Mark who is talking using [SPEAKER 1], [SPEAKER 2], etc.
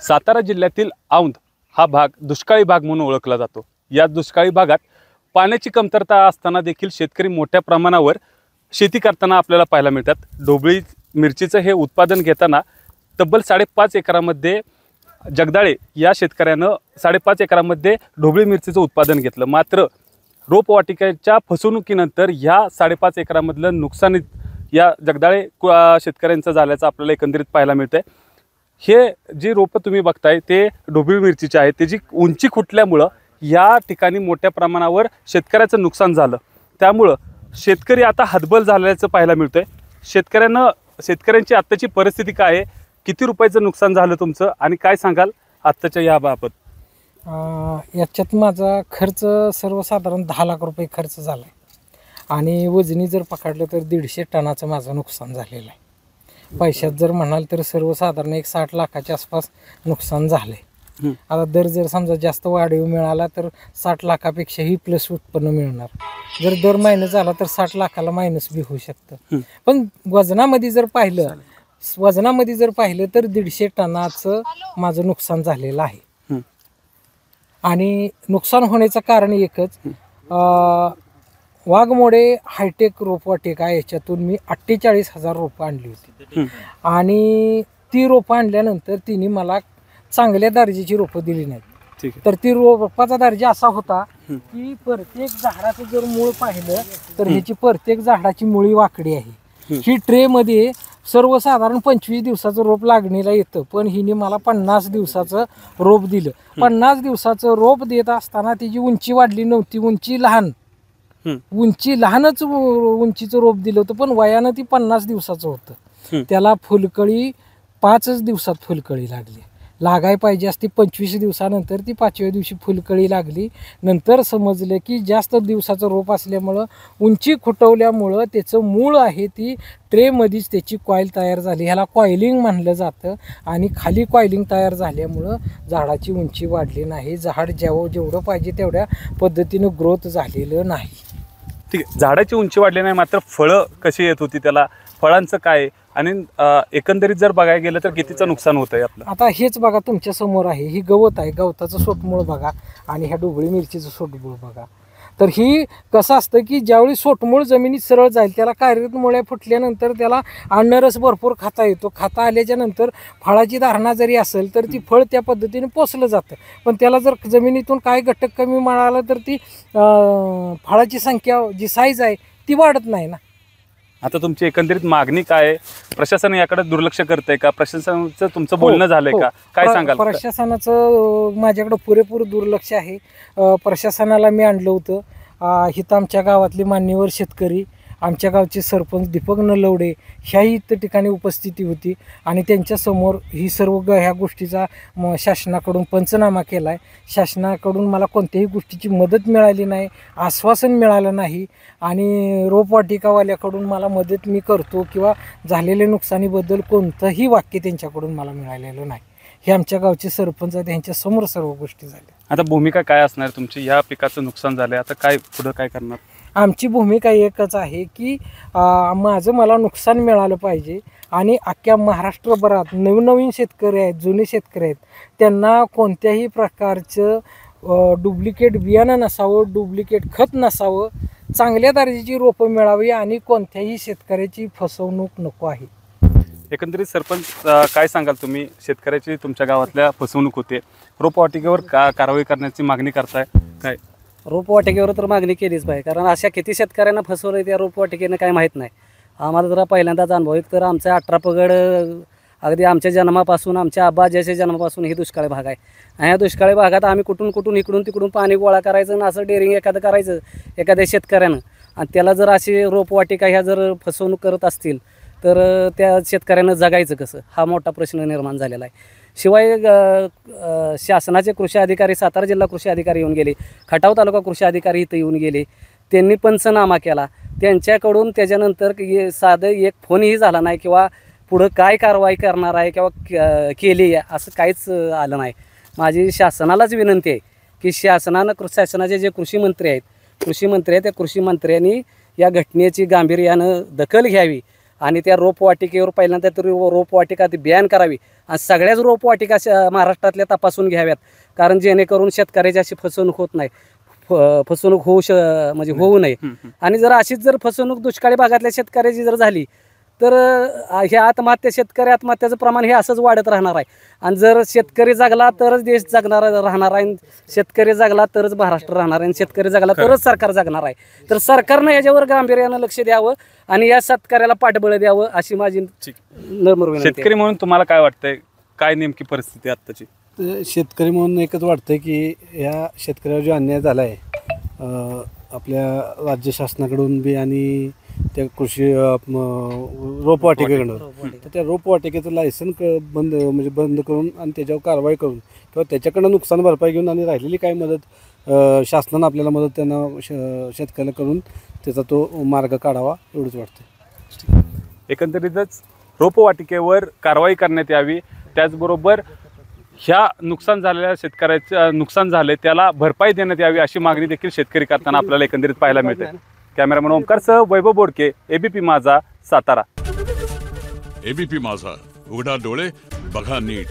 [SPEAKER 1] सातारा जिल्ह्यातील औंध हा भाग दुष्काळी भाग म्हणून ओळखला जातो। या दुष्काळी भागात पाण्याची कमतरता असताना देखील शेतकरी मोठ्या प्रमाणावर शेती करताना आपल्याला पाहायला मिळतात। ढोबळी मिरचीचं हे उत्पादन घेताना तब्बल 5.5 एकरामध्ये जगदाळे या शेतकऱ्यानं 5.5 एकरामध्ये ढोबळी मिरचीचं उत्पादन घेतलं। मात्र रोपवाटिकेच्या फसवणुकीनंतर ह्या 5.5 एकरामधलं नुकसान या जगदाळे शेतकऱ्यांचं झाल्याचं आपल्याला एकंदरीत पाहायला मिळतंय। हे जी रोपं तुम्ही बघताय ते ढोबळी मिरचीची आहे। त्याची उंची खुटल्यामुळं या ठिकाणी मोठ्या प्रमाणावर शेतकऱ्याचं नुकसान झालं। त्यामुळं शेतकरी आता हतबल झाल्याचं पाहायला मिळतंय। शेतकऱ्यांची आत्ताची परिस्थिती काय आहे, किती रुपयाचं नुकसान झालं तुमचं आणि काय सांगाल आत्ताच्या याबाबत?
[SPEAKER 2] याच्यात माझा खर्च सर्वसाधारण 10 लाख रुपये खर्च झाला आहे आणि वजनी जर पकडलं तर 150 टनाचं माझं नुकसान झालेलं आहे। पैशात जर म्हणाल तर सर्वसाधारण 60 लाखाच्या आसपास नुकसान झालं आहे। आता दर जर समजा जास्त वाढीव मिळाला तर 60 लाखापेक्षाही प्लस उत्पन्न मिळणार। जर दर मायनस झाला तर 60 लाखाला मायनस बी होऊ शकतं। पण वजनामध्ये जर पाहिलं तर 150 टनाचं माझं नुकसान झालेलं आहे। आणि नुकसान होण्याचं कारण एकच, वाघमोडे हायटेक रोपवाटिका याच्यातून मी 48,000 रोपं आणली होती आणि ती रोपं आणल्यानंतर तिने मला चांगल्या दर्जाची रोपं दिली नाहीत। तर ती रोपाचा दर्जा असा होता की प्रत्येक झाडाचं जर मूळ पाहिलं तर ह्याची प्रत्येक झाडाची मुळी वाकडी आहे। ही ट्रेमध्ये सर्वसाधारण 25 दिवसाचं रोप लागणीला येतं, पण हिने मला 50 दिवसाचं रोप दिलं। 50 दिवसाचं रोप देत असताना तिची उंची वाढली नव्हती, उंची लहानच उंचीचं रोप दिलं होतं, पण वयानं ती 50 दिवसाचं होतं। त्याला फुलकळी 5 दिवसात फुलकळी लागाय पाहिजे असती। 25 दिवसानंतर ती 5व्या दिवशी फुलकळी लागली। नंतर समजलं की जास्त दिवसाचं रोप असल्यामुळं उंची खुटवल्यामुळं त्याचं मूळ आहे ती ट्रेमध्येच त्याची कॉईल तयार झाली, ह्याला कॉइलिंग म्हणलं जातं। आणि खाली कॉइलिंग तयार झाल्यामुळं झाडाची उंची वाढली नाही, झाड जेवढं पाहिजे तेवढ्या पद्धतीनं ग्रोथ झालेलं नाही।
[SPEAKER 1] ठीक आहे, झाडाची उंची वाढली नाही, मात्र फळं कशी येत होती त्याला, फळांचं काय आणि एकंदरीत जर बघायला गेलं तर कितीचं नुकसान होतंय आपलं?
[SPEAKER 2] आता हेच बघा तुमच्या समोर आहे, ही गवत आहे, गवताचं सोटमूळ बघा आणि ह्या ढोबळी मिरचीचं सोटमूळ बघा। तर ही कसं असतं की ज्यावेळी सोटमूळ जमिनीत सरळ जाईल, त्याला कार्यरत मुळ्या फुटल्यानंतर त्याला अन्नरस भरपूर खाता येतो। खाता आल्याच्या नंतर फळाची धारणा जरी असेल तर ती फळ त्या पद्धतीने पोचलं जातं। पण त्याला जर जमिनीतून काय घटक कमी मिळालं तर ती फळाची संख्या जी साईज आहे ती वाढत नाही ना।
[SPEAKER 1] आता तुमची एकंदरीत मागणी काय आहे? प्रशासन याकडे दुर्लक्ष करतंय का? प्रशासनाचं तुमचं बोलणं झालंय का? काय सांगाल?
[SPEAKER 2] प्रशासनाचं माझ्याकडे पुरेपूर दुर्लक्ष आहे। प्रशासनाला मी आणलं होतं, इथं आमच्या गावातले मान्यवर शेतकरी, आमच्या गावचे सरपंच दीपक नलवडे ह्याही इथं ठिकाणी उपस्थिती होती आणि त्यांच्यासमोर ही सर्व ह्या गोष्टीचा शासनाकडून पंचनामा केला आहे। शासनाकडून मला कोणत्याही गोष्टीची मदत मिळाली नाही, आश्वासन मिळालं नाही आणि रोपवाटिकावाल्याकडून मला मदत मी करतो किंवा झालेल्या नुकसानीबद्दल कोणतंही वाक्य त्यांच्याकडून मला मिळालेलं नाही। हे आमच्या गावचे सरपंच आहेत, त्यांच्यासमोर सर्व गोष्टी झाल्या।
[SPEAKER 1] आता भूमिका काय असणार तुमची? ह्या पिकाचं नुकसान झालंय, आता काय पुढं काय करणार?
[SPEAKER 2] आमची भूमिका एकच आहे की मला नुकसान मिळालं पाहिजे आणि अख्ख्या महाराष्ट्रभरात नवीन शेतकरी आहेत, जुने शेतकरी आहेत, त्यांना कोणत्याही प्रकारचं डुप्लिकेट बियाणं नसावं, डुप्लिकेट खत नसावं, चांगल्या दर्जाची रोपं मिळावी आणि कोणत्याही शेतकऱ्याची फसवणूक नको आहे।
[SPEAKER 1] एकंदरीत सरपंच काय सांगाल तुम्ही? शेतकऱ्याची तुमच्या गावातल्या फसवणूक होते, रोपवाटिकेवर कारवाई करण्याची मागणी करताय काय?
[SPEAKER 3] रोपवाटिकेवर तर मागणी केलीच पाहिजे, कारण अशा किती शेतकऱ्यांना फसवलं त्या रोपवाटिकेनं काय माहीत नाही। आम्हाला जरा पहिल्यांदाच अनुभव आहे। तर आमचा 18 पगड अगदी आमच्या जन्मापासून, आमच्या आबाजाच्या जन्मापासून ही दुष्काळी भाग आहे। आणि ह्या दुष्काळी भागात आम्ही कुठून इकडून तिकडून पाणी गोळा करायचं आणि असं डेअरिंग एखादं करायचं एखाद्या शेतकऱ्यानं, आणि त्याला जर अशी रोपवाटिका ह्या जर फसवणूक करत असतील तर त्या शेतकऱ्यानं जगायचं कसं, हा मोठा प्रश्न निर्माण झालेला आहे। शिवाय शासनाचे कृषी अधिकारी, सातारा जिल्हा कृषी अधिकारी येऊन गेले, खटाव तालुका कृषी अधिकारी इथं येऊन गेले, त्यांनी पंचनामा केला। त्यांच्याकडून त्याच्यानंतर साधं एक फोनही झाला नाही किंवा पुढं काय कारवाई करणार आहे किंवा केली आहे असं काहीच आलं नाही। माझी शासनालाच विनंती आहे की शासनाचे जे कृषी मंत्री आहेत त्या कृषी मंत्र्यांनी या घटनेची गांभीर्यानं दखल घ्यावी आणि त्या रोपवाटिकेवर पहिल्यांदा तरी रोपवाटिका ती बॅन करावी आणि सगळ्याच रोपवाटिका महाराष्ट्रातल्या तपासून घ्याव्यात, कारण जेणेकरून शेतकऱ्याची अशी फसवणूक होत नाही, फसवणूक म्हणजे होऊ नये. आणि जर अशीच जर फसवणूक दुष्काळी भागातल्या शेतकऱ्याची जर झाली तर हे आत्महत्या, शेतकरी आत्महत्याचं प्रमाण हे असंच वाढत राहणार आहे. आणि जर शेतकरी जगला तरच देश जगणार राहणार आहे, शेतकरी जगला तरच महाराष्ट्र राहणार आहे, आणि शेतकरी जगला तरच सरकार जगणार आहे. तर सरकारनं याच्यावर गांभीर्यानं लक्ष द्यावं आणि या शेतकऱ्याला पाठबळ द्यावं अशी माझी नम्र विनंती आहे.
[SPEAKER 1] शेतकरी म्हणून तुम्हाला काय वाटतंय, काय नेमकी परिस्थिती आहे आत्ताची?
[SPEAKER 4] तर शेतकरी म्हणून एकच वाटतं की या शेतकऱ्यावर जो अन्याय झाला आहे आपल्या राज्य शासनाकडून बी आणि त्या कृषी रोपवाटिकेकडून, तर त्या रोपवाटिकेचं लायसन बंद करून आणि त्याच्यावर कारवाई करून किंवा त्याच्याकडनं नुकसान भरपाई घेऊन आणि राहिलेली काही मदत शासनानं आपल्याला मदत त्यांना शेतकऱ्याला करून त्याचा तो मार्ग काढावा एवढंच वाटतं.
[SPEAKER 1] एकंदरीतच रोपवाटिकेवर कारवाई करण्यात यावी, त्याचबरोबर ह्या नुकसान झालेल्या शेतकऱ्याचं नुकसान झाले त्याला भरपाई देण्यात यावी अशी मागणी देखील शेतकरी करताना आपल्याला एकंदरीत पाहायला मिळते. कॅमेरामॅन ओमकारसह वैभव बोडके, एबीपी माझा, सातारा.
[SPEAKER 5] एबीपी माझा, उघडा डोळे बघा नीट.